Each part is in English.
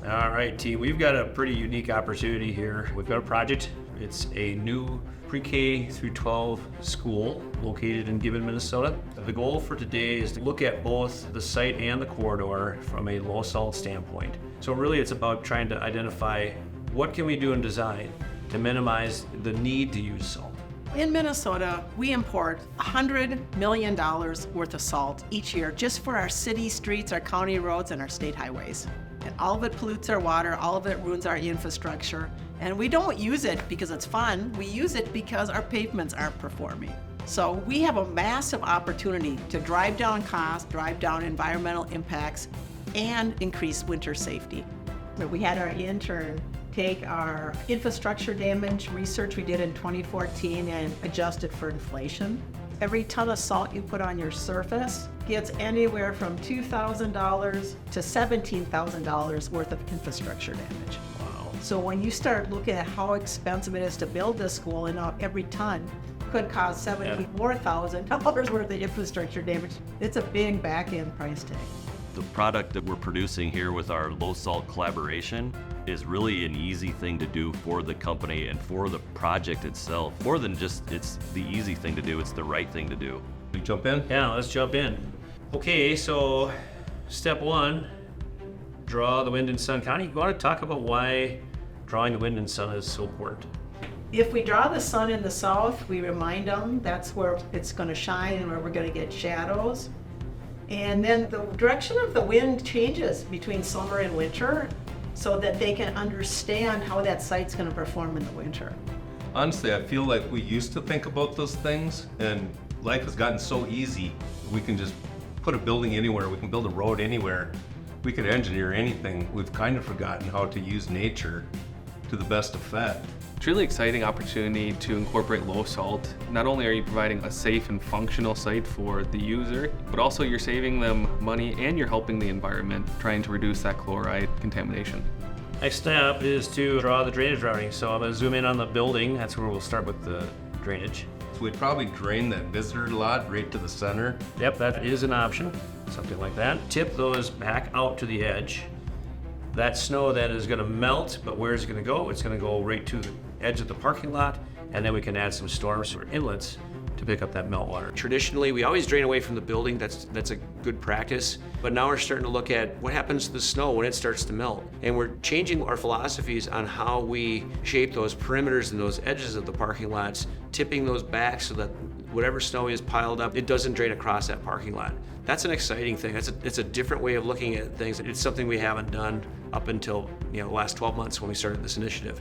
All right, team, we've got a pretty unique opportunity here. We've got a project. It's a new pre-K through 12 school located in Gibbon, Minnesota. The goal for today is to look at both the site and the corridor from a low salt standpoint. So really it's about trying to identify what can we do in design to minimize the need to use salt. In Minnesota, we import $100 million worth of salt each year just for our city streets, our county roads, and our state highways. And all of it pollutes our water, all of it ruins our infrastructure. And we don't use it because it's fun, we use it because our pavements aren't performing. So we have a massive opportunity to drive down costs, drive down environmental impacts, and increase winter safety. We had our intern take our infrastructure damage research we did in 2014 and adjust it for inflation. Every ton of salt you put on your surface gets anywhere from $2,000 to $17,000 worth of infrastructure damage. Wow. So when you start looking at how expensive it is to build this school, and every ton could cost $74,000 worth of infrastructure damage, it's a big back-end price tag. The product that we're producing here with our low salt collaboration is really an easy thing to do for the company and for the project itself. More than just it's the easy thing to do, it's the right thing to do. We jump in? Yeah, let's jump in. Okay, so step one, draw the wind and sun. Connie, you want to talk about why drawing the wind and sun is so important? If we draw the sun in the south, we remind them that's where it's going to shine and where we're going to get shadows. And then the direction of the wind changes between summer and winter so that they can understand how that site's going to perform in the winter. Honestly, I feel like we used to think about those things, and life has gotten so easy. We can just put a building anywhere, we can build a road anywhere, we could engineer anything. We've kind of forgotten how to use nature to the best effect. It's a really exciting opportunity to incorporate low salt. Not only are you providing a safe and functional site for the user, but also you're saving them money and you're helping the environment, trying to reduce that chloride contamination. Next step is to draw the drainage routing. So I'm going to zoom in on the building. That's where we'll start with the drainage. So we'd probably drain that visitor lot right to the center. Yep, that is an option, something like that. Tip those back out to the edge. That snow then is going to melt, but where's it going to go? It's going to go right to the edge of the parking lot, and then we can add some storms or inlets to pick up that meltwater. Traditionally, we always drain away from the building. That's a good practice. But now we're starting to look at what happens to the snow when it starts to melt. And we're changing our philosophies on how we shape those perimeters and those edges of the parking lots, tipping those back so that whatever snow is piled up, it doesn't drain across that parking lot. That's an exciting thing. It's a different way of looking at things. It's something we haven't done up until the last 12 months when we started this initiative.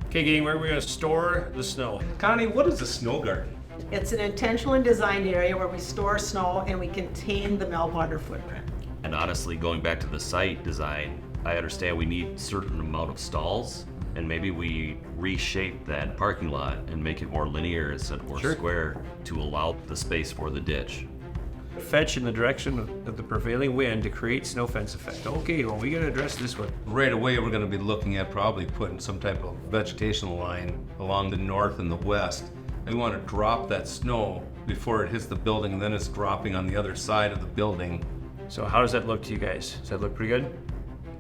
Okay, gang, where are we going to store the snow? Connie, what is a snow garden? It's an intentionally designed area where we store snow and we contain the meltwater footprint. And honestly, going back to the site design, I understand we need a certain amount of stalls, and maybe we reshape that parking lot and make it more linear instead of more square to allow the space for the ditch. Fetch in the direction of the prevailing wind to create snow fence effect. Okay, well, we got to address this one. Right away, we're going to be looking at probably putting some type of vegetation line along the north and the west. We want to drop that snow before it hits the building, and then it's dropping on the other side of the building. So how does that look to you guys? Does that look pretty good?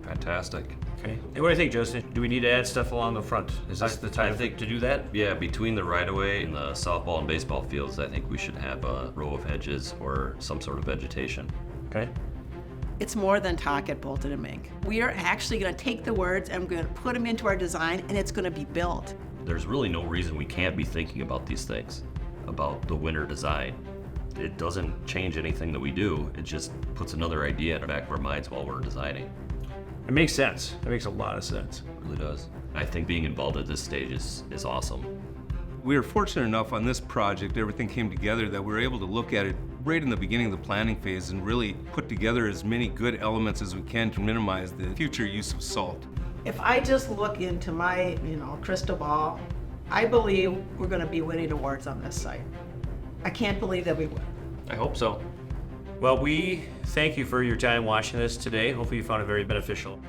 Fantastic. Okay. And what do you think, Justin? Do we need to add stuff along the front? Is this the time to do that? Yeah, between the right-of-way and the softball and baseball fields, I think we should have a row of hedges or some sort of vegetation. Okay. It's more than talk at Bolton and Menk. We are actually going to take the words and we're going to put them into our design, and it's going to be built. There's really no reason we can't be thinking about these things, about the winter design. It doesn't change anything that we do, it just puts another idea in the back of our minds while we're designing. It makes sense. It makes a lot of sense. It really does. I think being involved at this stage is awesome. We were fortunate enough on this project, everything came together that we were able to look at it right in the beginning of the planning phase and really put together as many good elements as we can to minimize the future use of salt. If I just look into my, crystal ball, I believe we're going to be winning awards on this site. I can't believe that we would. I hope so. Well, we thank you for your time watching this today. Hopefully you found it very beneficial.